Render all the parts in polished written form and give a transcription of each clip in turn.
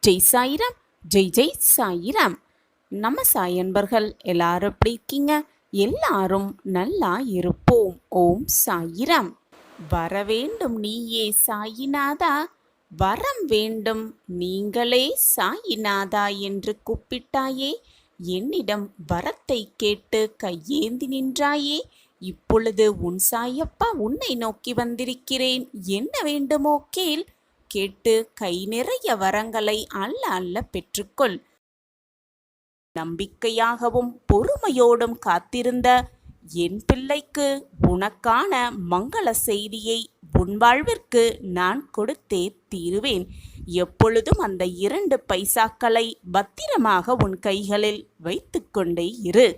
ஜெய் சாயிராம், ஜெய் ஜெய் சாயிராம். நம்ம சாயன்பர்கள் எல்லாரும் எப்படி இருக்கீங்க? எல்லாரும் நல்லா இருப்போம். ஓம் சாயிராம். வர வேண்டும் நீயே சாயிநாதா, வரம் வேண்டும் நீங்களே சாயிநாதா என்று கூப்பிட்டாயே, என்னிடம் வரத்தை கேட்டு கையேந்தி நின்றாயே. இப்பொழுது உன் சாயப்பா உன்னை நோக்கி வந்திருக்கிறேன். என்ன வேண்டுமோ கேள், கேட்டு கை நிறைய வரங்களை அல்ல அல்ல பெற்றுக்கொள். நம்பிக்கையாகவும் பொறுமையோடும் காத்திருந்த என் பிள்ளைக்கு உனக்கான மங்கள செய்தியை உன் வாழ்விற்கு நான் கொடுத்தே தீருவேன். எப்பொழுதும் அந்த 2 பைசாக்களை பத்திரமாக உன் கைகளில் வைத்து கொண்டே இரு.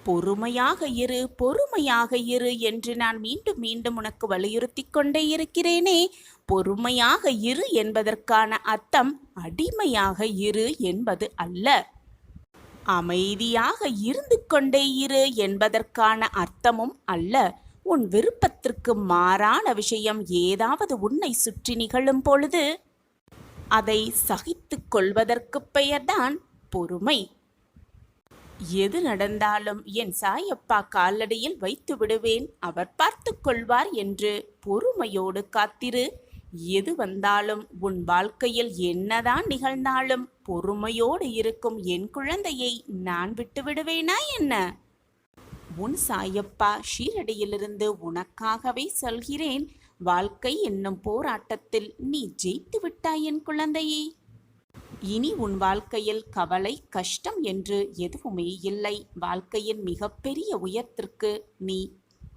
பொறுமையாக இரு, பொறுமையாக இரு என்று நான் மீண்டும் மீண்டும் உனக்கு வலியுறுத்தி கொண்டே இருக்கிறேனே. பொறுமையாக இரு என்பதற்கான அர்த்தம் அடிமையாக இரு என்பது அல்ல. அமைதியாக இருந்து கொண்டே இரு என்பதற்கான அர்த்தமும் அல்ல. உன் விருப்பத்திற்கு மாறான விஷயம் ஏதாவது உன்னை சுற்றி நிகழும் பொழுது அதை சகித்து கொள்வதற்கு பெயர்தான் பொறுமை. எது நடந்தாலும் என் சாயப்பா காலடியில் வைத்து விடுவேன், அவர் பார்த்து கொள்வார் என்று பொறுமையோடு காத்திரு. எது வந்தாலும் உன் வாழ்க்கையில் என்னதான் நிகழ்ந்தாலும் பொறுமையோடு இருக்கும் என் குழந்தையை நான் விட்டு விடுவேனா என்ன? உன் சாயப்பா ஷீரடியிலிருந்து உனக்காகவே சொல்கிறேன். வாழ்க்கை என்னும் போராட்டத்தில் நீ ஜெயித்து விட்டாய் என் குழந்தையே. இனி உன் வாழ்க்கையில் கவலை கஷ்டம் என்று எதுவுமே இல்லை. வாழ்க்கையின் மிகப்பெரிய உயரத்திற்கு நீ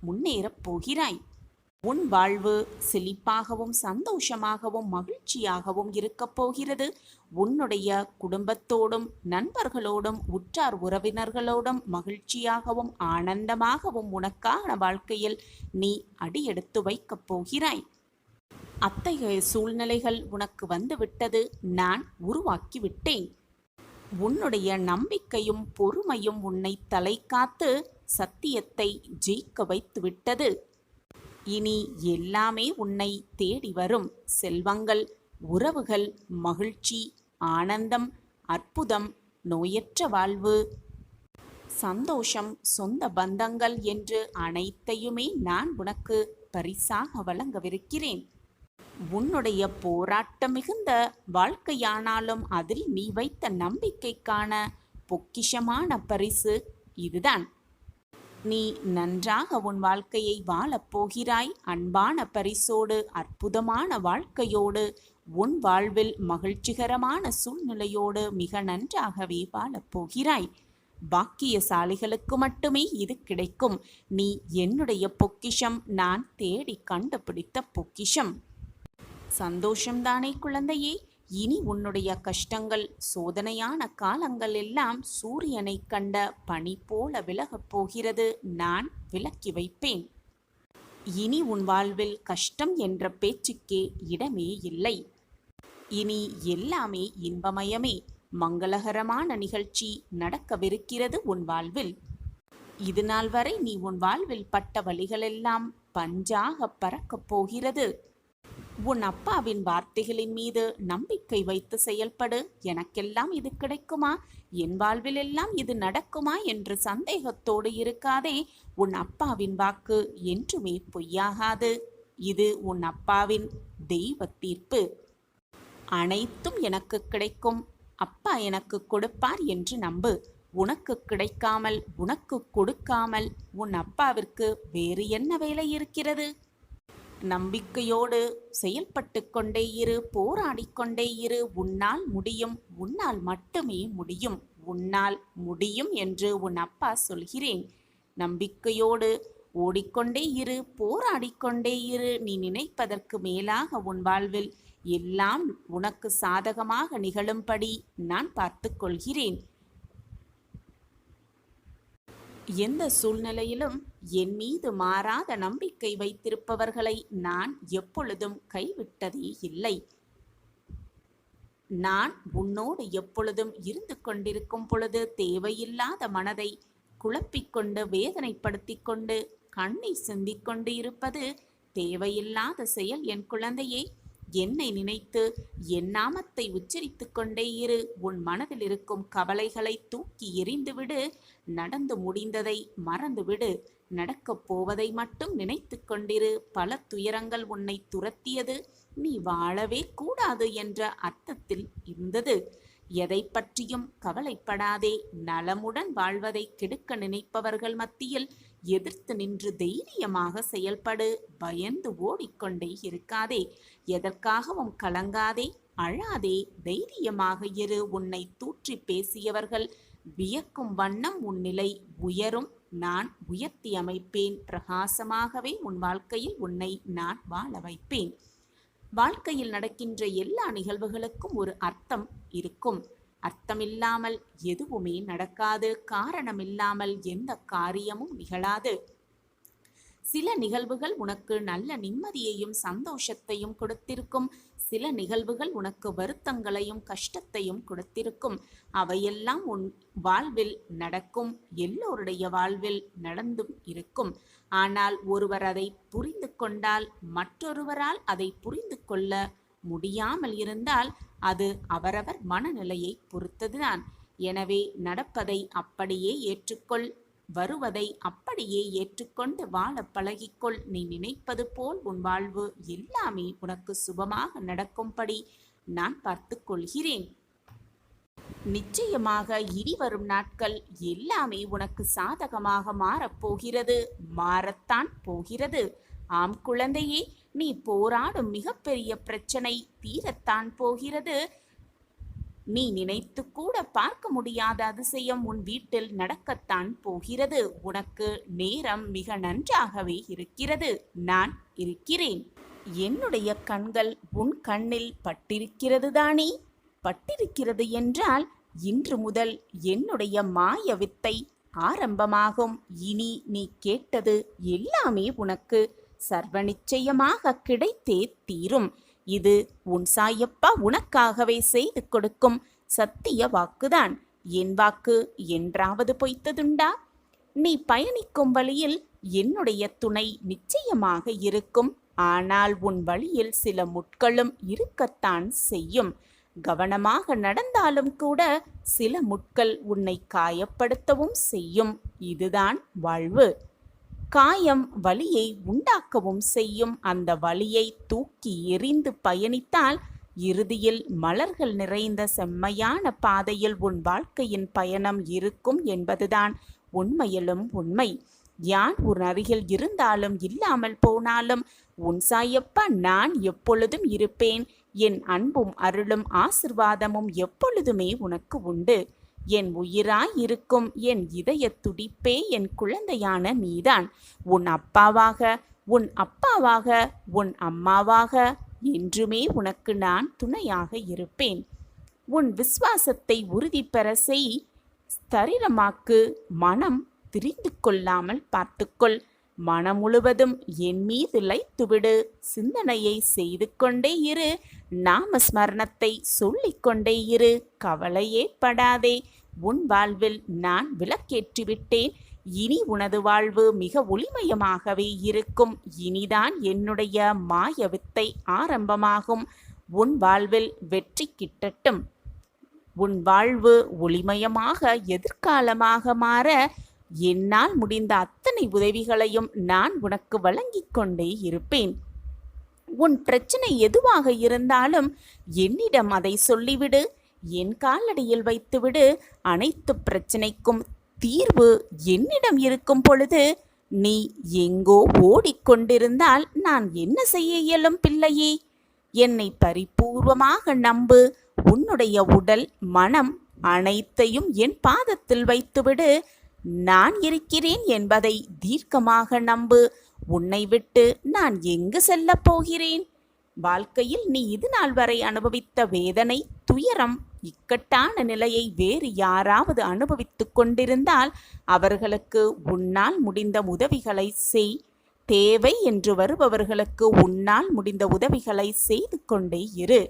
முன்னேறப் போகிறாய். உன் வாழ்வு செழிப்பாகவும் சந்தோஷமாகவும் மகிழ்ச்சியாகவும் இருக்கப் போகிறது. உன்னுடைய குடும்பத்தோடும் நண்பர்களோடும் உற்றார் உறவினர்களோடும் மகிழ்ச்சியாகவும் ஆனந்தமாகவும் உனக்கான வாழ்க்கையில் நீ அடியெடுத்து வைக்கப் போகிறாய். அத்தகைய சூழ்நிலைகள் உனக்கு வந்துவிட்டது, நான் உருவாக்கி விட்டேன். உன்னுடைய நம்பிக்கையும் பொறுமையும் உன்னை தலை காத்து சத்தியத்தை ஜெயிக்க வைத்து விட்டது. இனி எல்லாமே உன்னை தேடி வரும். செல்வங்கள், உறவுகள், மகிழ்ச்சி, ஆனந்தம், அற்புதம், நோயற்ற வாழ்வு, சந்தோஷம், சொந்த பந்தங்கள் என்று அனைத்தையுமே நான் உனக்கு பரிசாக வழங்கவிருக்கிறேன். உன்னுடைய போராட்டம் மிகுந்த வாழ்க்கையானாலும் அதில் நீ வைத்த நம்பிக்கைக்கான பொக்கிஷமான பரிசு இதுதான். நீ நன்றாக உன் வாழ்க்கையை வாழப்போகிறாய். அன்பான பரிசோடு, அற்புதமான வாழ்க்கையோடு, உன் வாழ்வில் மகிழ்ச்சிகரமான சூழ்நிலையோடு மிக நன்றாகவே வாழப்போகிறாய். பாக்கியசாலிகளுக்கு மட்டுமே இது கிடைக்கும். நீ என்னுடைய பொக்கிஷம், நான் தேடி கண்டுபிடித்த பொக்கிஷம். சந்தோஷம்தானே குழந்தையே? இனி உன்னுடைய கஷ்டங்கள், சோதனையான காலங்கள் எல்லாம் சூரியனை கண்ட பனி போல விலகப் போகிறது. நான் விலக்கி வைப்பேன். இனி உன் வாழ்வில் கஷ்டம் என்ற பேச்சுக்கே இடமே இல்லை. இனி எல்லாமே இன்பமயமே. மங்களகரமான நிகழ்ச்சி நடக்கவிருக்கிறது உன் வாழ்வில். இது நாள் வரை நீ உன் வாழ்வில் பட்ட வலிகளெல்லாம் பஞ்சாக பறக்கப் போகிறது. உன் அப்பாவின் வார்த்தைகளின் மீது நம்பிக்கை வைத்து செயல்படு. எனக்கெல்லாம் இது கிடைக்குமா, என் வாழ்வில் எல்லாம் இது நடக்குமா என்று சந்தேகத்தோடு இருக்காதே. உன் அப்பாவின் வாக்கு என்றுமே பொய்யாகாது. இது உன் அப்பாவின் தெய்வ தீர்ப்பு. அனைத்தும் எனக்கு கிடைக்கும், அப்பா எனக்கு கொடுப்பார் என்று நம்பு. உனக்கு கிடைக்காமல், உனக்கு கொடுக்காமல் உன் அப்பாவிற்கு வேறு என்ன வேலை இருக்கிறது? நம்பிக்கையோடு செயல்பட்டு கொண்டே இரு, போராடிக்கொண்டே இரு. உன்னால் முடியும், உன்னால் மட்டுமே முடியும். உன்னால் முடியும் என்று உன் அப்பா சொல்கிறேன். நம்பிக்கையோடு ஓடிக்கொண்டே இரு, போராடிக்கொண்டே இரு. நீ நினைப்பதற்கு மேலாக உன் வாழ்வில் எல்லாம் உனக்கு சாதகமாக நிகழும்படி நான் பார்த்து கொள்கிறேன். எந்த சூழ்நிலையிலும் என் மீது மாறாத நம்பிக்கை வைத்திருப்பவர்களை நான் எப்பொழுதும் கைவிட்டதே இல்லை. நான் உன்னோடு எப்பொழுதும் இருந்து கொண்டிருக்கும் பொழுது தேவையில்லாத மனதை குழப்பிக்கொண்டு வேதனைப்படுத்தி கொண்டு கண்ணை சிந்திக்கொண்டு இருப்பது தேவையில்லாத செயல் என் குழந்தையே. என்னை நினைத்து என் நாமத்தை உச்சரித்துக் கொண்டே இரு. உன் மனதில் இருக்கும் கவலைகளை தூக்கி எறிந்துவிடு. நடந்து முடிந்ததை மறந்துவிடு. நடக்கப் போவதை மட்டும் நினைத்து கொண்டிரு. பல துயரங்கள் உன்னை துரத்தியது நீ வாழவே கூடாது என்ற அர்த்தத்தில் இருந்தது. எதை பற்றியும் கவலைப்படாதே. நலமுடன் வாழ்வதை கெடுக்க நினைப்பவர்கள் மத்தியில் எதிர்த்து நின்று தைரியமாக செயல்படு. பயந்து ஓடிக்கொண்டே இருக்காதே. எதற்காகவும் கலங்காதே, அழாதே, தைரியமாக இரு. உன்னை தூற்றி பேசியவர்கள் வியக்கும் வண்ணம் உன் நிலை உயரும். நான் உயர்த்தி அமைப்பேன். பிரகாசமாகவே உன் வாழ்க்கையில் உன்னை நான் வாழ வைப்பேன். வாழ்க்கையில் நடக்கின்ற எல்லா நிகழ்வுகளுக்கும் ஒரு அர்த்தம் இருக்கும். அர்த்தமில்லாமல் எதுவுமே நடக்காது. காரணமில்லாமல் எந்த காரியமும் நிகழாது. சில நிகழ்வுகள் உனக்கு நல்ல நிம்மதியையும் சந்தோஷத்தையும் கொடுத்திருக்கும். சில நிகழ்வுகள் உனக்கு வருத்தங்களையும் கஷ்டத்தையும் கொடுத்திருக்கும். அவையெல்லாம் உன் வாழ்வில் நடக்கும். எல்லோருடைய வாழ்வில் நடந்தும் இருக்கும். ஆனால் ஒருவர் அதை புரிந்து கொண்டால் மற்றொருவரால் அதை புரிந்து கொள்ள முடியாமல் இருந்தால் அது அவரவர் மனநிலையை பொறுத்ததுதான். எனவே நடப்பதை அப்படியே ஏற்றுக்கொள். வருவதை அப்படியே ஏற்றுக்கொண்டு வாழ பழகிக்கொள். நீ நினைப்பது போல் உன் வாழ்வு எல்லாமே உனக்கு சுபமாக நடக்கும்படி நான் பார்த்து கொள்கிறேன். நிச்சயமாக இனி வரும் நாட்கள் எல்லாமே உனக்கு சாதகமாக மாறப்போகிறது. மாறத்தான் போகிறது. ஆம் குழந்தையே, நீ போராடும் மிகப்பெரிய பிரச்சனை தீரத்தான் போகிறது. நீ நினைத்து கூட பார்க்க முடியாத அதிசயம் உன் வீட்டில் நடக்கத்தான் போகிறது. உனக்கு நேரம் மிக நன்றாகவே இருக்கிறது. நான் இருக்கிறேன். என்னுடைய கண்கள் உன் கண்ணில் பட்டிருக்கிறது தானே? பட்டிருக்கிறது என்றால் இன்று முதல் என்னுடைய மாய வித்தை ஆரம்பமாகும். இனி நீ கேட்டது எல்லாமே உனக்கு சர்வ நிச்சயமாக கிடைத்தே தீரும். இது உன் சாயப்பா உனக்காகவே செய்து கொடுக்கும் சத்திய வாக்குதான். என் வாக்கு என்றாவது பொய்த்ததுண்டா? நீ பயணிக்கும் வழியில் என்னுடைய துணை நிச்சயமாக இருக்கும். ஆனால் உன் வழியில் சில முட்களும் இருக்கத்தான் செய்யும். கவனமாக நடந்தாலும் கூட சில முட்கள் உன்னை காயப்படுத்தவும் செய்யும். இதுதான் வாழ்வு. காயம் வலியை உண்டாக்கவும் செய்யும். அந்த வலியை தூக்கி எறிந்து பயணித்தால் இறுதியில் மலர்கள் நிறைந்த செம்மையான பாதையில் உன் வாழ்க்கையின் பயணம் இருக்கும் என்பதுதான் உண்மையிலும் உண்மை. யான் உன் அருகில் இருந்தாலும் இல்லாமல் போனாலும் உன் சாயப்பா நான் எப்பொழுதும் இருப்பேன். என் அன்பும் அருளும் ஆசிர்வாதமும் எப்பொழுதுமே உனக்கு உண்டு. என் உயிராய் இருக்கும் என் இதய துடிப்பே என் குழந்தையான நீதான். உன் அப்பாவாக, உன் அப்பாவாக, உன் அம்மாவாக என்றுமே உனக்கு நான் துணையாக இருப்பேன். உன் விசுவாசத்தை உறுதி பெற செய். ஸ்திரமாக்கு. மனம் திரிந்து கொள்ளாமல் பார்த்துக்கொள். மனம் முழுவதும் என் மீது லைத்துவிடு. சிந்தனையை செய்து கொண்டே இரு. நாமஸ்மரணத்தை சொல்லிக்கொண்டே இரு. கவலையே படாதே. உன் வாழ்வில் நான் விளக்கேற்றிவிட்டேன். இனி உனது வாழ்வு மிக ஒளிமயமாகவே இருக்கும். இனிதான் என்னுடைய மாய வித்தை ஆரம்பமாகும். உன் வாழ்வில் வெற்றி கிட்டட்டும். உன் வாழ்வு ஒளிமயமாக எதிர்காலமாக மாற என்னால் முடிந்த அத்தனை உதவிகளையும் நான் உனக்கு வழங்கிக் கொண்டே இருப்பேன். உன் பிரச்சனை எதுவாக இருந்தாலும் என்னிடம் அதை சொல்லிவிடு. என் காலடியில் வைத்துவிடு. அனைத்து பிரச்சனைக்கும் தீர்வு என்னிடம் இருக்கும் பொழுது நீ எங்கோ ஓடிக்கொண்டிருந்தால் நான் என்ன செய்ய இயலும் பிள்ளையே? என்னை பரிபூர்வமாக நம்பு. உன்னுடைய உடல், மனம் அனைத்தையும் என் பாதத்தில் வைத்துவிடு. நான் இருக்கிறேன் என்பதை தீர்க்கமாக நம்பு. உன்னை விட்டு நான் எங்கு செல்லப் போகிறேன்? வாழ்க்கையில் நீ இது நாள் வரை அனுபவித்த வேதனை, துயரம், இக்கட்டான நிலையை வேறு யாராவது அனுபவித்துக் கொண்டிருந்தால் அவர்களுக்கு உன்னால் முடிந்த உதவிகளை செய். தேவை என்று வருபவர்களுக்கு உன்னால் முடிந்த உதவிகளை செய்து கொண்டே இரு.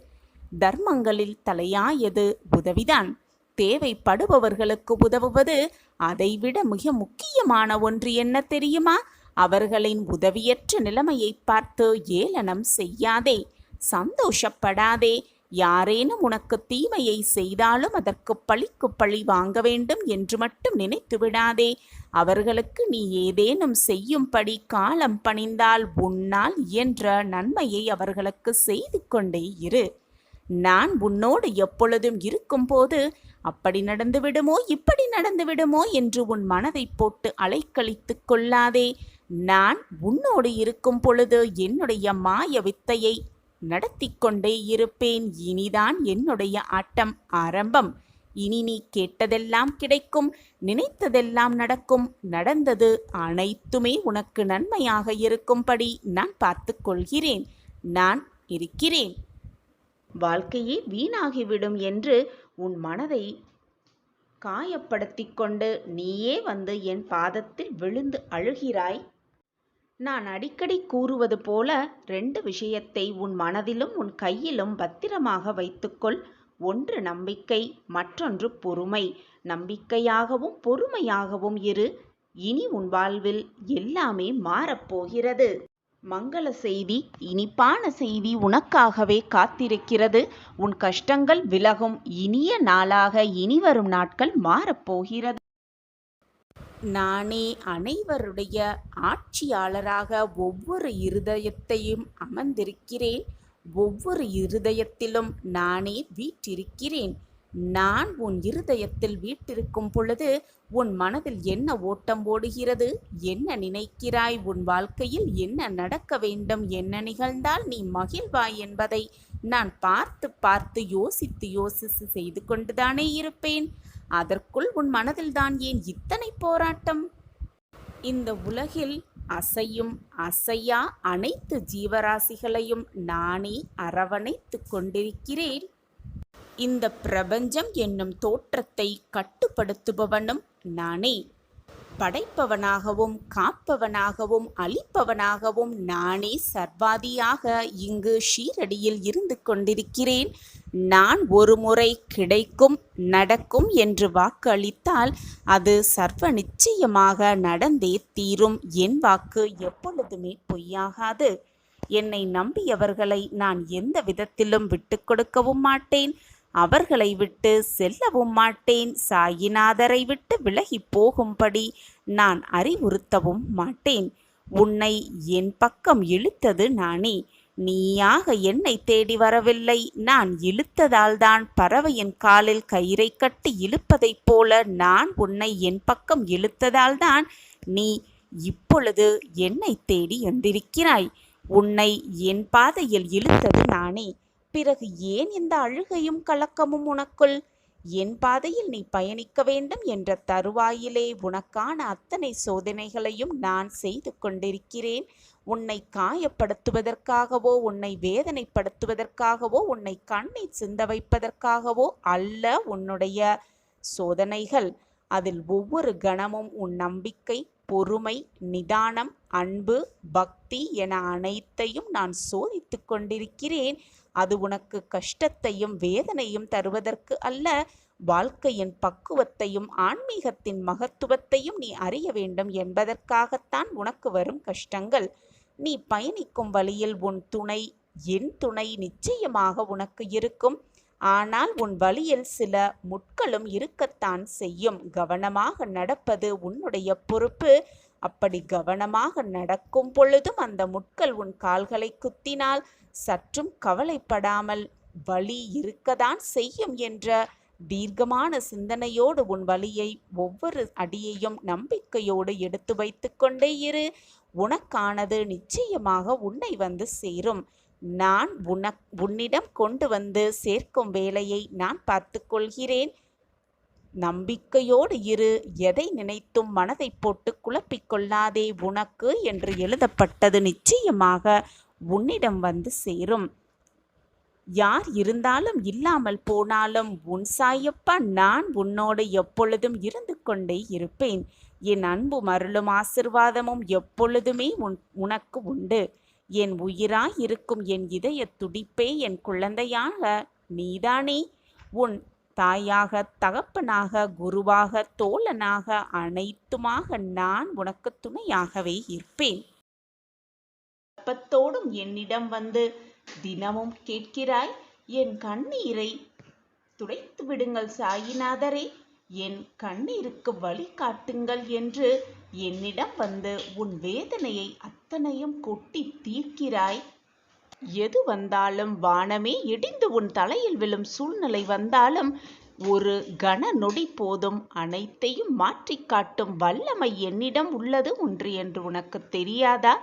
தர்மங்களில் தலையாயது உதவிதான். தேவைப்படுபவர்களுக்கு உதவுவது அதைவிட மிக முக்கியமான ஒன்று என்ன தெரியுமா? அவர்களின் உதவியற்ற நிலைமையை பார்த்து ஏளனம் செய்யாதே. சந்தோஷப்படாதே. யாரேனும் உனக்கு தீமையை செய்தாலும் அதற்கு பழிக்கு பழி வாங்க வேண்டும் என்று மட்டும் நினைத்து விடாதே. அவர்களுக்கு நீ ஏதேனும் செய்யும்படி காலம் பணிந்தால் உன்னால் இயன்ற நன்மையை அவர்களுக்கு செய்து கொண்டே இரு. நான் உன்னோடு எப்பொழுதும் இருக்கும்போது அப்படி நடந்துவிடுமோ இப்படி நடந்துவிடுமோ என்று உன் மனதை போட்டு அலைக்கழித்து கொள்ளாதே. நான் உன்னோடு இருக்கும் பொழுது என்னுடைய மாய வித்தையை நடத்தி கொண்டே இருப்பேன். இனிதான் என்னுடைய ஆட்டம் ஆரம்பம். இனி நீ கேட்டதெல்லாம் கிடைக்கும், நினைத்ததெல்லாம் நடக்கும். நடந்தது அனைத்துமே உனக்கு நன்மையாக இருக்கும்படி நான் பார்த்து கொள்கிறேன். நான் இருக்கிறேன். வாழ்க்கையே வீணாகிவிடும் என்று உன் மனதை காயப்படுத்தி கொண்டு நீயே வந்து என் பாதத்தில் விழுந்து அழுகிறாய். நான் அடிக்கடி கூறுவது போல 2 விஷயத்தை உன் மனதிலும் உன் கையிலும் பத்திரமாக வைத்துக்கொள். ஒன்று நம்பிக்கை, மற்றொன்று பொறுமை. நம்பிக்கையாகவும் பொறுமையாகவும் இரு. இனி உன் வாழ்வில் எல்லாமே மாறப்போகிறது. மங்கள செய்தி, இனிப்பான செய்தி உனக்காகவே காத்திருக்கிறது. உன் கஷ்டங்கள் விலகும் இனிய நாளாக இனிவரும் நாட்கள் மாறப்போகிறது. நானே அனைவருடைய ஆட்சியாளராக ஒவ்வொரு இருதயத்தையும் அமர்ந்திருக்கிறேன். ஒவ்வொரு இருதயத்திலும் நானே வீற்றிருக்கிறேன். நான் உன் இருதயத்தில் வீற்றிருக்கும் பொழுது உன் மனதில் என்ன ஓட்டம் ஓடுகிறது, என்ன நினைக்கிறாய், உன் வாழ்க்கையில் என்ன நடக்க வேண்டும், என்ன நிகழ்ந்தால் நீ மகிழ்வாய் என்பதை நான் பார்த்து பார்த்து யோசித்து செய்து கொண்டுதானே இருப்பேன். அதற்குள் உன் மனதில்தான் ஏன் இத்தனை போராட்டம்? இந்த உலகில் அசையும் அசையா அனைத்து ஜீவராசிகளையும் நானே அரவணைத்து கொண்டிருக்கிறேன். இந்த பிரபஞ்சம் என்னும் தோற்றத்தை கட்டுப்படுத்துபவனும் நானே. படைப்பவனாகவும் காப்பவனாகவும் அழிப்பவனாகவும் நானே சர்வாதியாக இங்கு ஷீரடியில் இருந்து கொண்டிருக்கிறேன். நான் ஒரு முறை கிடைக்கும் நடக்கும் என்று வாக்கு அளித்தால் அது சர்வ நிச்சயமாக நடந்தே தீரும். என் வாக்கு எப்பொழுதுமே பொய்யாகாது. என்னை நம்பியவர்களை நான் எந்த விதத்திலும் விட்டு கொடுக்கவும் மாட்டேன். அவர்களை விட்டு செல்லவும் மாட்டேன். சாயிநாதரை விட்டு விலகி போகும்படி நான் அறிவுறுத்தவும் மாட்டேன். உன்னை என் பக்கம் இழுத்தது நானே. நீயாக என்னை தேடி வரவில்லை. நான் இழுத்ததால்தான் பறவையின் காலில் கயிறை கட்டி இழுப்பதைப் போல நான் உன்னை என் பக்கம் இழுத்ததால்தான் நீ இப்பொழுது என்னை தேடி வந்திருக்கிறாய். உன்னை என் பாதையில் இழுத்தது நானே. பிறகு ஏன் இந்த அழுகையும் கலக்கமும் உனக்குள்? என் பாதையில் நீ பயணிக்க வேண்டும் என்ற தருவாயிலே உனக்கான அத்தனை சோதனைகளையும் நான் செய்து கொண்டிருக்கிறேன். உன்னை காயப்படுத்துவதற்காகவோ, உன்னை வேதனைப்படுத்துவதற்காகவோ, உன்னை கண்ணீர் சிந்த வைப்பதற்காகவோ அல்ல உன்னுடைய சோதனைகள். அதில் ஒவ்வொரு கணமும் உன் நம்பிக்கை, பொறுமை, நிதானம், அன்பு, பக்தி என அனைத்தையும் நான் சோதித்து கொண்டிருக்கிறேன். அது உனக்கு கஷ்டத்தையும் வேதனையும் தருவதற்கு அல்ல, வாழ்க்கையின் பக்குவத்தையும் ஆன்மீகத்தின் மகத்துவத்தையும் நீ அறிய வேண்டும் என்பதற்காகத்தான் உனக்கு வரும் கஷ்டங்கள். நீ பயணிக்கும் வழியில் உன் துணை, என் துணை நிச்சயமாக உனக்கு இருக்கும். ஆனால் உன் வழியில் சில முட்களும் இருக்கத்தான் செய்யும். கவனமாக நடப்பது உன்னுடைய பொறுப்பு. அப்படி கவனமாக நடக்கும் பொழுதும் அந்த முட்கள் உன் கால்களை குத்தினால் சற்றும் கவலைப்படாமல் வலி இருக்கத்தான் செய்யும் என்ற தீர்க்கமான சிந்தனையோடு உன் வழியை ஒவ்வொரு அடியையும் நம்பிக்கையோடு எடுத்து வைத்து கொண்டே இரு. உனக்கானது நிச்சயமாக உன்னை வந்து சேரும். நான் உன்னிடம் கொண்டு வந்து சேர்க்கும் வேலையை நான் பார்த்து கொள்கிறேன். நம்பிக்கையோடு இரு. எதை நினைத்தும் மனதை போட்டு குழப்பிக்கொள்ளாதே. உனக்கு என்று எழுதப்பட்டது நிச்சயமாக உன்னிடம் வந்து சேரும். யார் இருந்தாலும் இல்லாமல் போனாலும் உன் சாயப்பா நான் உன்னோடு எப்பொழுதும் இருந்து கொண்டே இருப்பேன். என் அன்பும் அருளும் ஆசிர்வாதமும் எப்பொழுதுமே உனக்கு உண்டு. என் உயிராய் இருக்கும் என் இதய துடிப்பே, என் குழந்தையாக நீதானே. உன் தாயாக, தகப்பனாக, குருவாக, தோழனாக, அனைத்துமாக நான் உனக்கு துணையாகவே இருப்பேன். அப்பத்தோடும் என்னிடம் வந்து தினமும் கேட்கிறாய் என் கண்ணீரை துடைத்து விடுங்கள் சாயிநாதரே, என் கண்ணீருக்கு வழி காட்டுங்கள் என்று என்னிடம் வந்து உன் வேதனையை அத்தனையும் கொட்டி தீர்க்கிறாய். எது வந்தாலும், வானமே இடிந்து உன் தலையில் விழும் சூழ்நிலை வந்தாலும் ஒரு கன நொடி போதும் அனைத்தையும் மாற்றி காட்டும் வல்லமை என்னிடம் உள்ளது ஒன்று என்று உனக்கு தெரியாதா?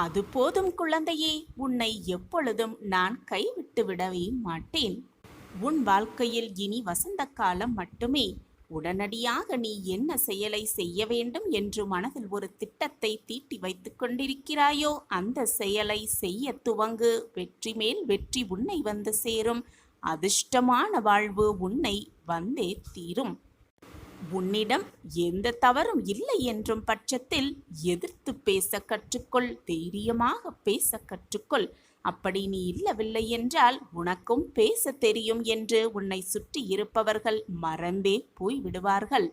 அது போதும் குழந்தையே, உன்னை எப்பொழுதும் நான் கைவிட்டு விடவே மாட்டேன். உன் வாழ்க்கையில் இனி வசந்த காலம் மட்டுமே. உடனடியாக நீ என்ன செயலை செய்ய வேண்டும் என்று மனதில் ஒரு திட்டத்தை தீட்டி வைத்துக் கொண்டிருக்கிறாயோ அந்த செயலை செய்ய துவங்கு. வெற்றி மேல் வெற்றி உன்னை வந்து சேரும். அதிர்ஷ்டமான வாழ்வு உன்னை வந்தே தீரும். உன்னிடம் எந்த தவறும் இல்லை என்றும் பட்சத்தில் எதிர்த்து பேச கற்றுக்கொள். தைரியமாக பேச கற்றுக்கொள். அப்படி நீ இல்லவில்லை என்றால் உனக்கும் பேச தெரியும் என்று உன்னை சுற்றி இருப்பவர்கள் மறந்தே போய்விடுவார்கள்.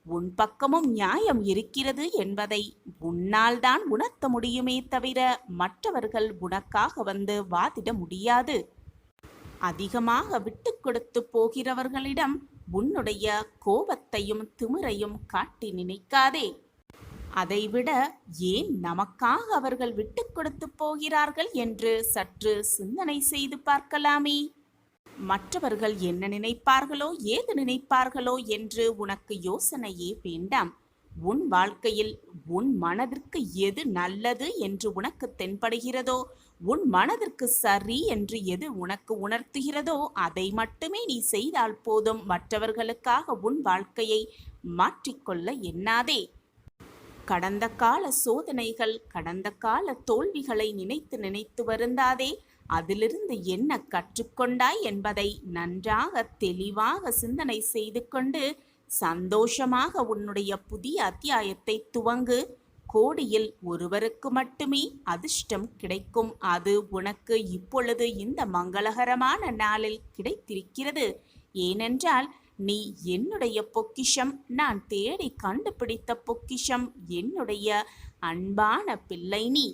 உன் பக்கமும் நியாயம் இருக்கிறது என்பதை உன்னால் தான் உணர்த்த முடியுமே தவிர மற்றவர்கள் உனக்காக வந்து வாதிட முடியாது. அதிகமாக விட்டு கொடுத்து போகிறவர்களிடம் உன்னுடைய கோபத்தையும் திமிரையும் காட்டி நினைக்காதே. அதைவிட ஏன் நமக்காக அவர்கள் விட்டு கொடுத்து போகிறார்கள் என்று சற்று சிந்தனை செய்து பார்க்கலாமே. மற்றவர்கள் என்ன நினைப்பார்களோ ஏது நினைப்பார்களோ என்று உனக்கு யோசனையே வேண்டாம். உன் வாழ்க்கையில் உன் மனதிற்கு எது நல்லது என்று உனக்கு தென்படுகிறதோ, உன் மனதிற்கு சரி என்று எது உனக்கு உணர்த்துகிறதோ அதை மட்டுமே நீ செய்தால் போதும். மற்றவர்களுக்காக உன் வாழ்க்கையை மாற்றிக்கொள்ள எண்ணாதே. கடந்த கால சோதனைகள், கடந்த கால தோல்விகளை நினைத்து நினைத்து வருந்தாதே. அதிலிருந்து என்ன கற்றுக்கொண்டாய் என்பதை நன்றாக தெளிவாக சிந்தனை செய்து கொண்டு சந்தோஷமாக உன்னுடைய புதிய அத்தியாயத்தை துவங்கு. கோடியில் ஒருவருக்கு மட்டுமே அதிர்ஷ்டம் கிடைக்கும். அது உனக்கு இப்பொழுது இந்த மங்களகரமான நாளில் கிடைத்திருக்கிறது. ஏனென்றால் நீ என்னுடைய பொக்கிஷம், நான் தேடி கண்டுபிடித்த பொக்கிஷம், என்னுடைய அன்பான பிள்ளை. நீ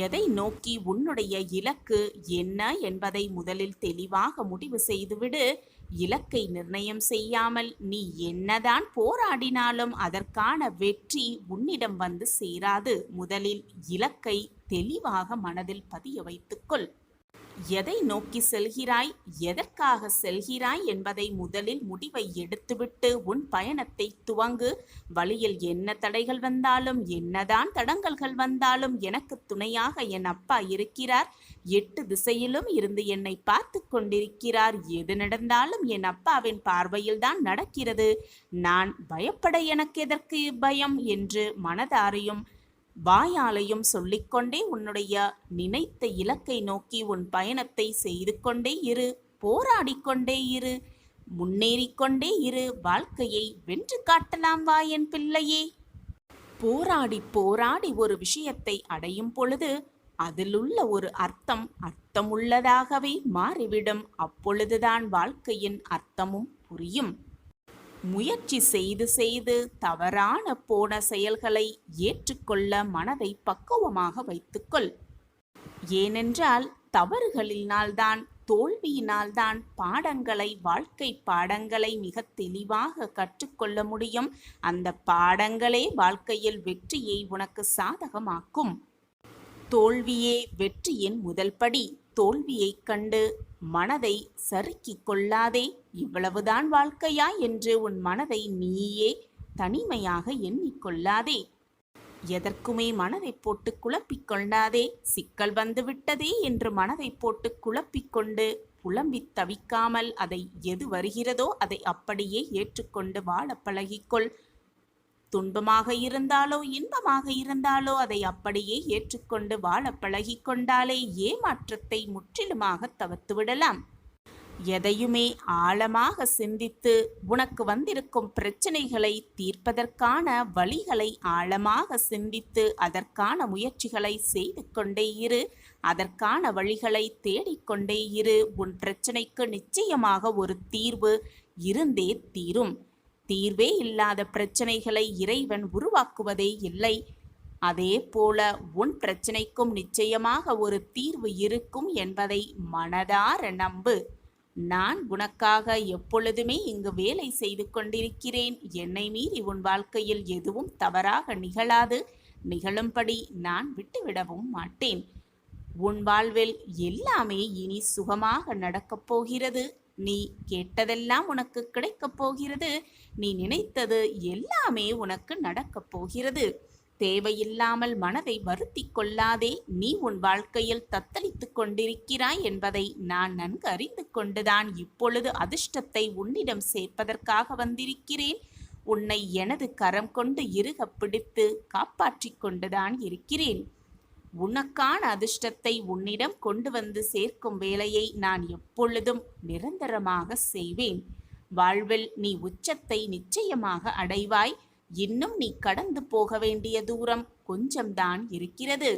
எதை நோக்கி உன்னுடைய இலக்கு என்ன என்பதை முதலில் தெளிவாக முடிவு செய்துவிடு. இலக்கை நிர்ணயம் செய்யாமல் நீ என்னதான் போராடினாலும் அதற்கான வெற்றி உன்னிடம் வந்து சேராது. முதலில் இலக்கை தெளிவாக மனதில் பதிய வைத்துக்கொள். எதை நோக்கி செல்கிறாய், எதற்காக செல்கிறாய் என்பதை முதலில் முடிவை எடுத்துவிட்டு உன் பயணத்தை துவங்கு. வழியில் என்ன தடைகள் வந்தாலும், என்னதான் தடங்கல்கள் வந்தாலும் எனக்கு துணையாக என் அப்பா இருக்கிறார். 8 திசையிலும் இருந்து என்னை பார்த்து கொண்டிருக்கிறார். எது நடந்தாலும் என் அப்பாவின் பார்வையில் தான் நடக்கிறது. நான் பயப்பட எனக்கு எதற்கு பயம் என்று மனதாரையும் வாயாலையும் சொல்லிக்கொண்டே உன்னுடைய நினைத்த இலக்கை நோக்கி உன் பயணத்தை செய்து கொண்டே இரு. போராடிக்கொண்டே இரு. முன்னேறிக்கொண்டே இரு. வாழ்க்கையை வென்று காட்டலாம் வா என் பிள்ளையே. போராடி போராடி ஒரு விஷயத்தை அடையும் பொழுது அதிலுள்ள ஒரு அர்த்தமுள்ளதாகவே மாறிவிடும். அப்பொழுதுதான் வாழ்க்கையின் அர்த்தமும் புரியும். முயற்சி செய்து செய்து தவறான போன செயல்களை ஏற்றுக்கொள்ள மனதை பக்குவமாக வைத்துக்கொள். ஏனென்றால் தவறுகளினால்தான், தோல்வியினால்தான் வாழ்க்கை பாடங்களை மிக தெளிவாக கற்றுக்கொள்ள முடியும். அந்த பாடங்களே வாழ்க்கையில் வெற்றியை உனக்கு சாதகமாக்கும். தோல்வியே வெற்றியின் முதல் படி. தோல்வியைக் கண்டு மனதை சறுக்கிக் கொள்ளாதே. இவ்வளவுதான் வாழ்க்கையா என்று உன் மனதை நீயே தனிமையாக எண்ணிக்கொள்ளாதே. எதற்குமே மனதை போட்டு குழப்பிக் கொள்ளாதே. சிக்கல் வந்துவிட்டதே என்று மனதை போட்டு குழப்பிக்கொண்டு புலம்பித் தவிக்காமல் அதை எது வருகிறதோ அதை அப்படியே ஏற்றுக்கொண்டு வாழ பழகிக்கொள். துன்பமாக இருந்தாலோ இன்பமாக இருந்தாலோ அதை அப்படியே ஏற்றுக்கொண்டு வாழ பழகி கொண்டாலே ஏமாற்றத்தை முற்றிலுமாக தவிர்த்துவிடலாம். எதையுமே ஆழமாக சிந்தித்து உனக்கு வந்திருக்கும் பிரச்சனைகளை தீர்ப்பதற்கான வழிகளை ஆழமாக சிந்தித்து அதற்கான முயற்சிகளை செய்து கொண்டே இரு. அதற்கான வழிகளை தேடிக்கொண்டே இரு. உன் பிரச்சனைக்கு நிச்சயமாக ஒரு தீர்வு இருந்தே தீரும். தீர்வே இல்லாத பிரச்சனைகளை இறைவன் உருவாக்குவதே இல்லை. அதே போல உன் பிரச்சனைக்கும் நிச்சயமாக ஒரு தீர்வு இருக்கும் என்பதை மனதார நம்பு. நான் உனக்காக எப்பொழுதுமே இங்கு வேலை செய்து கொண்டிருக்கிறேன். என்னை மீறி உன் வாழ்க்கையில் எதுவும் தவறாக நிகழாது. நிகழும்படி நான் விட்டுவிடவும் மாட்டேன். உன் வாழ்வில் எல்லாமே இனி சுகமாக நடக்கப் போகிறது. நீ கேட்டதெல்லாம் உனக்கு கிடைக்கப் போகிறது. நீ நினைத்தது எல்லாமே உனக்கு நடக்கப் போகிறது. தேவையில்லாமல் மனதை வருத்தி கொள்ளாதே. நீ உன் வாழ்க்கையில் தத்தளித்துக் கொண்டிருக்கிறாய் என்பதை நான் நன்கு அறிந்து கொண்டுதான் இப்பொழுது அதிர்ஷ்டத்தை உன்னிடம் சேர்ப்பதற்காக வந்திருக்கிறேன். உன்னை எனது கரம் கொண்டு இறுக பிடித்து காப்பாற்றிக் கொண்டுதான் இருக்கிறேன். உனக்கான அதிர்ஷ்டத்தை உன்னிடம் கொண்டு வந்து சேர்க்கும் வேலையை நான் எப்பொழுதும் நிரந்தரமாக செய்வேன். வாழ்வில் நீ உச்சத்தை நிச்சயமாக அடைவாய். இன்னும் நீ கடந்து போக வேண்டிய தூரம் கொஞ்சம்தான் இருக்கிறது.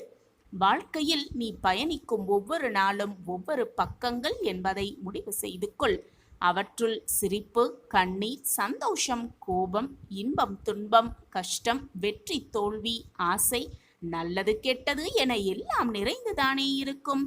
வாழ்க்கையில் நீ பயணிக்கும் ஒவ்வொரு நாளும் ஒவ்வொரு பக்கங்கள் என்பதை முடிவு செய்து கொள். அவற்றுள் சிரிப்பு, கண்ணீர், சந்தோஷம், கோபம், இன்பம், துன்பம், கஷ்டம், வெற்றி, தோல்வி, ஆசை, நல்லது கெட்டது என எல்லாம் நிறைந்துதானே இருக்கும்.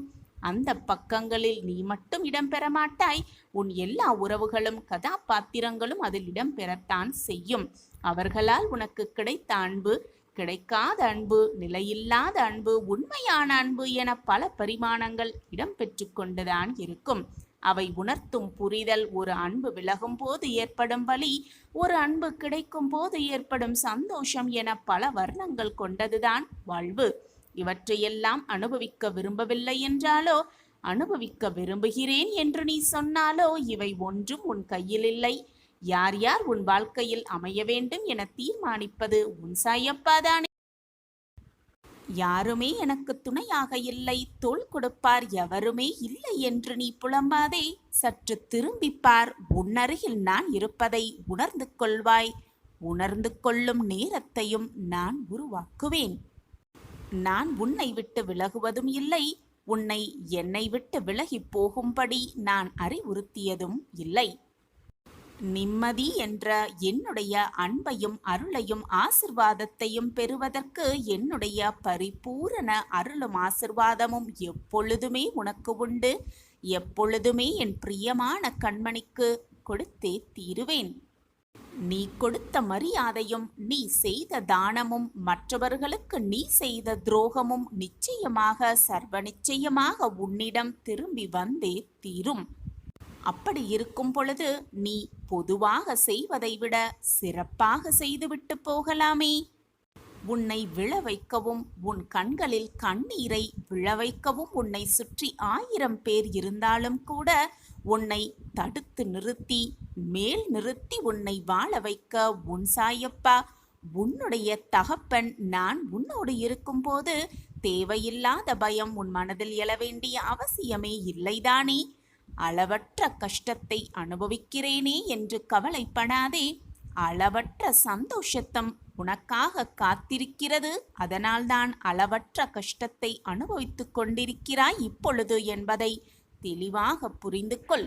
அந்த பக்கங்களில் நீ மட்டும் இடம்பெற மாட்டாய். உன் எல்லா உறவுகளும் கதாபாத்திரங்களும் அதில் இடம்பெறத்தான் செய்யும். அவர்களால் உனக்கு கிடைத்த அன்பு, கிடைக்காத அன்பு, நிலையில்லாத அன்பு, உண்மையான அன்பு என பல பரிமாணங்கள் இடம்பெற்று கொண்டுதான் இருக்கும். அவை உணர்த்தும் புரிதல் ஒரு அன்பு விலகும் போது ஏற்படும் வலி, ஒரு அன்பு கிடைக்கும் போது ஏற்படும் சந்தோஷம் என பல வர்ணங்கள் கொண்டதுதான் வாழ்வு. இவற்றையெல்லாம் அனுபவிக்க விரும்பவில்லை என்றாலோ, அனுபவிக்க விரும்புகிறேன் என்று நீ சொன்னாலோ இவை ஒன்றும் உன் கையில் இல்லை. யார் யார் உன் வாழ்க்கையில் அமைய வேண்டும் என தீர்மானிப்பது உன் சாயப்பாதானே. யாருமே எனக்கு துணையாக இல்லை, தோள் கொடுப்பார் எவருமே இல்லை என்று நீ புலம்பாதே. சற்று திரும்பிப்பார். உன்னருகில் நான் இருப்பதை உணர்ந்து கொள்வாய். உணர்ந்து கொள்ளும் நேரத்தையும் நான் உருவாக்குவேன். நான் உன்னை விட்டு விலகுவதும் இல்லை. உன்னை என்னை விட்டு விலகி போகும்படி நான் அறிவுறுத்தியதும் இல்லை. நிம்மதி என்ற என்னுடைய அன்பையும் அருளையும் ஆசிர்வாதத்தையும் பெறுவதற்கு என்னுடைய பரிபூரண அருளும் ஆசிர்வாதமும் எப்பொழுதுமே உனக்கு உண்டு. எப்பொழுதுமே என் பிரியமான கண்மணிக்கு கொடுத்தே தீருவேன். நீ கொடுத்த மரியாதையும் நீ செய்த தானமும் மற்றவர்களுக்கு நீ செய்த துரோகமும் நிச்சயமாக சர்வ நிச்சயமாக உன்னிடம் திரும்பி வந்தே தீரும். அப்படி இருக்கும் பொழுது நீ பொதுவாக செய்வதை விட சிறப்பாக செய்துவிட்டு போகலாமே. உன்னை விழ வைக்கவும் உன் கண்களில் கண்ணீரை விழ வைக்கவும் உன்னை சுற்றி 1000 பேர் இருந்தாலும் கூட உன்னை தடுத்து நிறுத்தி மேல் நிறுத்தி உன்னை வாழ வைக்க உன் சாயப்பா, உன்னுடைய தகப்பன் நான் உன்னோடு இருக்கும்போது தேவையில்லாத பயம் உன் மனதில் எழ வேண்டிய அவசியமே இல்லைதானே. அளவற்ற கஷ்டத்தை அனுபவிக்கிறேனே என்று கவலைப்படாதே. அளவற்ற சந்தோஷத்தம் உனக்காக காத்திருக்கிறது. அதனால்தான் அளவற்ற கஷ்டத்தை அனுபவித்துக் கொண்டிருக்கிறாய் இப்பொழுது என்பதை தெளிவாக புரிந்து கொள்.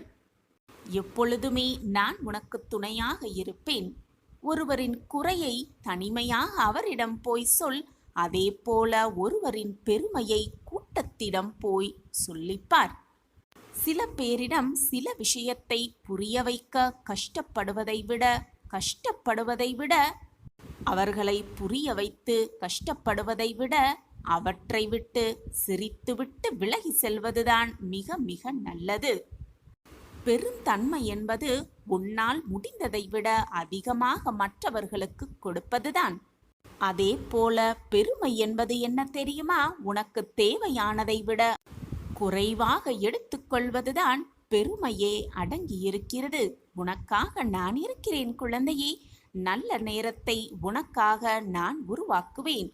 எப்பொழுதுமே நான் உனக்கு துணையாக இருப்பேன். ஒருவரின் குறையை தனிமையாக அவரிடம் போய் சொல். அதே போல ஒருவரின் பெருமையை கூட்டத்திடம் போய் சொல்லிப்பார். சில பேரிடம் சில விஷயத்தை புரிய வைக்க கஷ்டப்படுவதை விட அவர்களை புரிய வைத்து கஷ்டப்படுவதை விட அவற்றை விட்டு சிரித்துவிட்டு விலகி செல்வதுதான் மிக மிக நல்லது. பெருந்தன்மை என்பது உன்னால் முடிந்ததை விட அதிகமாக மற்றவர்களுக்கு கொடுப்பதுதான். அதே போல பெருமை என்பது என்ன தெரியுமா? உனக்கு தேவையானதை விட குறைவாக எடுத்துக்கொள்வதுதான் பெருமையே அடங்கியிருக்கிறது. உனக்காக நான் இருக்கிறேன் குழந்தையே. நல்ல நேரத்தை உனக்காக நான் உருவாக்குவேன்.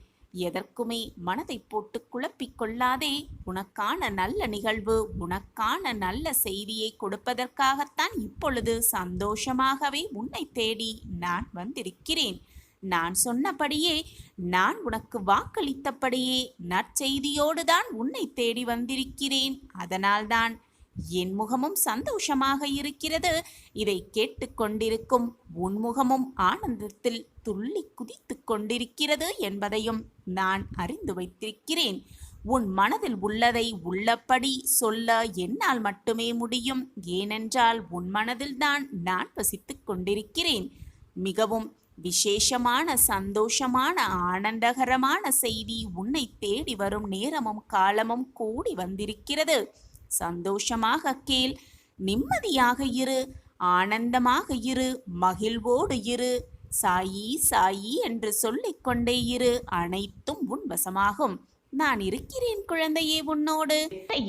எதற்குமே மனதை போட்டு குழப்பிக் கொள்ளாதே. உனக்கான நல்ல நிகழ்வு, உனக்கான நல்ல செய்தியை கொடுப்பதற்காகத்தான் இப்பொழுது சந்தோஷமாகவே உன்னை தேடி நான் வந்திருக்கிறேன். நான் சொன்னபடியே, நான் உனக்கு வாக்களித்தபடியே நற்செய்தியோடு தான் உன்னை தேடி வந்திருக்கிறேன். அதனால்தான் என் முகமும் சந்தோஷமாக இருக்கிறது. இதை கேட்டுக்கொண்டிருக்கும் உன் முகமும் ஆனந்தத்தில் துள்ளி குதித்துக் கொண்டிருக்கிறது என்பதையும் நான் அறிந்து வைத்திருக்கிறேன். உன் மனதில் உள்ளதை உள்ளபடி சொல்ல என்னால் மட்டுமே முடியும். ஏனென்றால் உன் மனதில்தான் நான் வசித்துக் கொண்டிருக்கிறேன். மிகவும் விசேஷமான, சந்தோஷமான, ஆனந்தகரமான செய்தி உன்னை தேடி வரும் நேரமும் காலமும் கூடி வந்திருக்கிறது. சந்தோஷமாக கேள், நிம்மதியாக இரு, ஆனந்தமாக இரு, மகிழ்வோடு இரு. சாயி சாயி என்று சொல்லிக்கொண்டே இரு, அனைத்தும் உன் வசமாகும். நான் இருக்கிறேன் குழந்தையே உன்னோடு.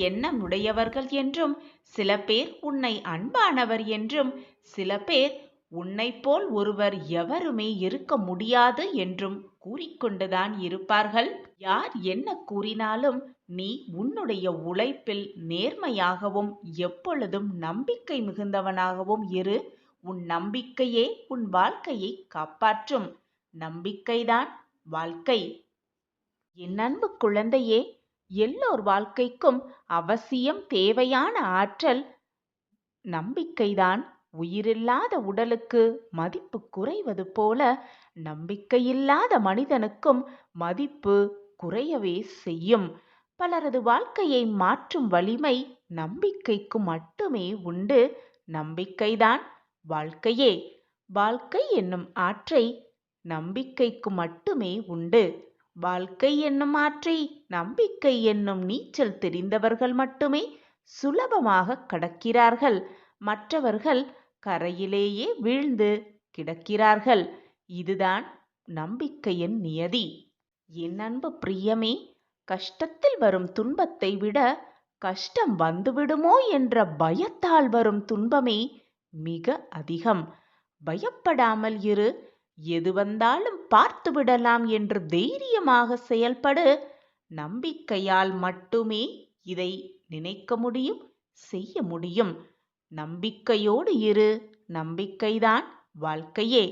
எண்ணம் உடையவர்கள் என்றும், சில பேர் உன்னை அன்பானவர் என்றும், சில பேர் உன்னை போல் ஒருவர் எவருமே இருக்க முடியாது என்றும் கூறிக்கொண்டுதான் இருப்பார்கள். யார் என்ன கூறினாலும் நீ உன்னுடைய உழைப்பில் நேர்மையாகவும் எப்பொழுதும் நம்பிக்கை மிகுந்தவனாகவும் இரு. உன் நம்பிக்கையே உன் வாழ்க்கையை காப்பாற்றும். நம்பிக்கைதான் வாழ்க்கை. என் அன்பு குழந்தையே, எல்லோர் வாழ்க்கைக்கும் அவசியம் தேவையான ஆற்றல் நம்பிக்கைதான். உயிரில்லாத உடலுக்கு மதிப்பு குறைவது போல நம்பிக்கையில்லாத மனிதனுக்கும் மதிப்பு குறையவே செய்யும். பலரது வாழ்க்கையை மாற்றும் வலிமை நம்பிக்கைக்கு மட்டுமே உண்டு. நம்பிக்கைதான் வாழ்க்கையே. வாழ்க்கை என்னும் ஆற்றை நம்பிக்கைக்கு மட்டுமே உண்டு. வாழ்க்கை என்னும் ஆற்றை நம்பிக்கை என்னும் நீச்சல் தெரிந்தவர்கள் மட்டுமே சுலபமாக கடக்கிறார்கள். மற்றவர்கள் கரையிலேயே வீழ்ந்து கிடக்கிறார்கள். இதுதான் நம்பிக்கையின் நியதி. என் அன்பு பிரியமே, கஷ்டத்தில் வரும் துன்பத்தை விட கஷ்டம் வந்துவிடுமோ என்ற பயத்தால் வரும் துன்பமே மிக அதிகம். பயப்படாமல் இரு. எது வந்தாலும் பார்த்து விடலாம் என்று தைரியமாக செயல்படு. நம்பிக்கையால் மட்டுமே இதை நினைக்க முடியும், செய்ய முடியும். நம்பிக்கையோடு இரு. நம்பிக்கைதான் வாழ்க்கையே.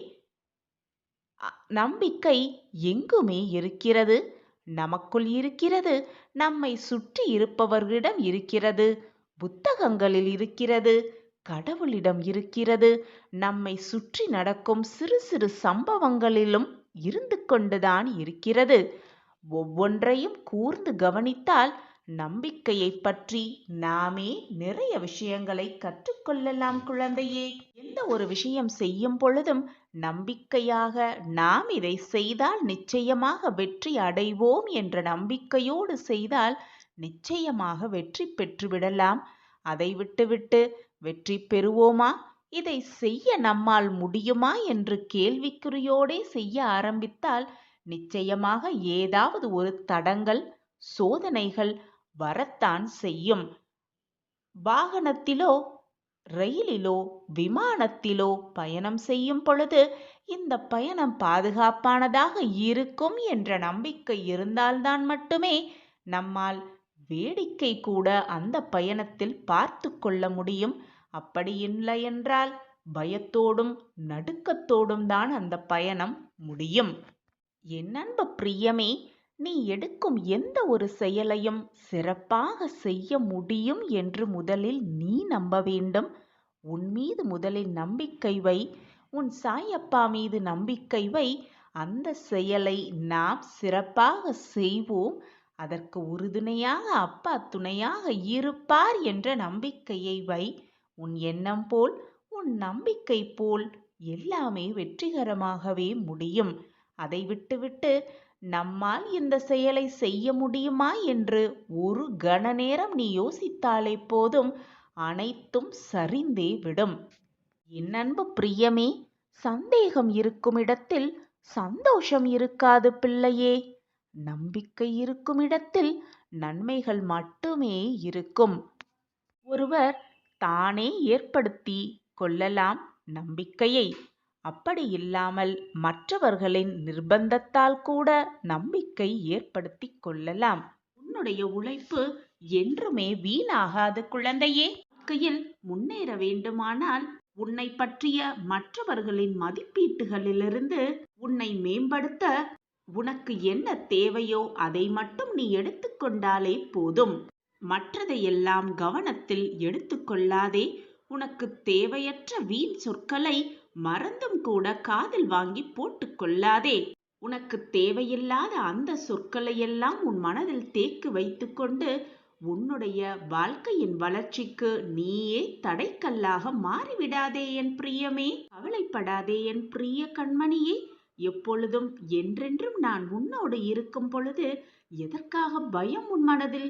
நம்பிக்கை எங்குமே இருக்கிறது. நமக்குள் இருக்கிறது, நம்மை சுற்றி இருப்பவர்களிடம் இருக்கிறது, புத்தகங்களில் இருக்கிறது, கடவுளிடம் இருக்கிறது, நம்மை சுற்றி நடக்கும் சிறு சிறு சம்பவங்களிலும் இருந்து கொண்டுதான் இருக்கிறது. ஒவ்வொன்றையும் கூர்ந்து கவனித்தால் நம்பிக்கையை பற்றி நாமே நிறைய விஷயங்களை கற்றுக்கொள்ளலாம் குழந்தையே. எந்த ஒரு விஷயம் செய்யும் பொழுதும் நம்பிக்கையாக நாம் இதை செய்தால் நிச்சயமாக வெற்றி அடைவோம் என்ற நம்பிக்கையோடு செய்தால் நிச்சயமாக வெற்றி பெற்றுவிடலாம். அதை விட்டுவிட்டு வெற்றி பெறுவோமா, இதை செய்ய நம்மால் முடியுமா என்று கேள்விக்குறியோடே செய்ய ஆரம்பித்தால் நிச்சயமாக ஏதாவது ஒரு தடங்கள், சோதனைகள் வரத்தான் செய்யும். வாகனத்திலோ, ரயிலிலோ, விமானத்திலோ பயணம் செய்யும் பொழுது இந்த பயணம் பாதுகாப்பானதாக இருக்கும் என்ற நம்பிக்கை இருந்தால்தான் மட்டுமே நம்மால் வேடிக்கை கூட அந்த பயணத்தில் பார்த்து கொள்ள முடியும். அப்படி இல்லை என்றால் பயத்தோடும் நடுக்கத்தோடும் தான் அந்த பயணம் முடியும். என் அன்பு பிரியமே, நீ எடுக்கும் எந்த ஒரு செயலையும் சிறப்பாக செய்ய முடியும் என்று முதலில் நீ நம்ப வேண்டும். உன் மீது முதலில் நம்பிக்கை வை. உன் சாயப்பா மீது நம்பிக்கை வை. அந்த செயலை நாம் சிறப்பாக செய்வோம். அதற்கு உறுதுணையாக அப்பா துணையாக இருப்பார் என்ற நம்பிக்கையை வை. உன் எண்ணம் போல், உன் நம்பிக்கை போல் எல்லாமே வெற்றிகரமாகவே முடியும். அதை விட்டுவிட்டு நம்மால் இந்த செயலை செய்ய முடியுமா என்று ஒரு கண நேரம் நீ யோசித்தாலே போதும், அனைத்தும் சரிந்தே விடும். என் அன்பு பிரியமே, சந்தேகம் இருக்கும் இடத்தில் சந்தோஷம் இருக்காது பிள்ளையே. நம்பிக்கை இருக்கும் இடத்தில் நன்மைகள் மட்டுமே இருக்கும். ஒருவர் தானே ஏற்படுத்தி கொள்ளலாம் நம்பிக்கையை. அப்படி இல்லாமல் மற்றவர்களின் நிர்பந்தத்தால் கூட நம்பிக்கை ஏற்படுத்தி கொள்ளலாம். உன்னுடைய உழைப்பு என்றுமே வீணாகாது குழந்தையே. வாழ்க்கையில் முன்னேற வேண்டுமானால் உன்னை பற்றிய மற்றவர்களின் மதிப்பீட்டுகளிலிருந்து உன்னை மேம்படுத்த உனக்கு என்ன தேவையோ அதை மட்டும் நீ எடுத்துக்கொண்டாலே போதும். மற்றதையெல்லாம் கவனத்தில் எடுத்துக்கொள்ளாதே. உனக்கு தேவையற்ற வீண் சொற்களை மறந்தும் கூட காதில் வாங்கி போட்டுக் கொள்ளாதே. உனக்கு தேவையில்லாத அந்த சொற்களையெல்லாம் உன் மனதில் தேக்கி வைத்துக்கொண்டு உன்னுடைய வாழ்க்கையின் வளர்ச்சிக்கு நீயே தடைக்கல்லாக மாறிவிடாதே என் பிரியமே. கவலைப்படாதே என் பிரிய கண்மணியே. எப்பொழுதும் என்றென்றும் நான் உன்னோடு இருக்கும் பொழுது எதற்காக பயம் உன் மனதில்?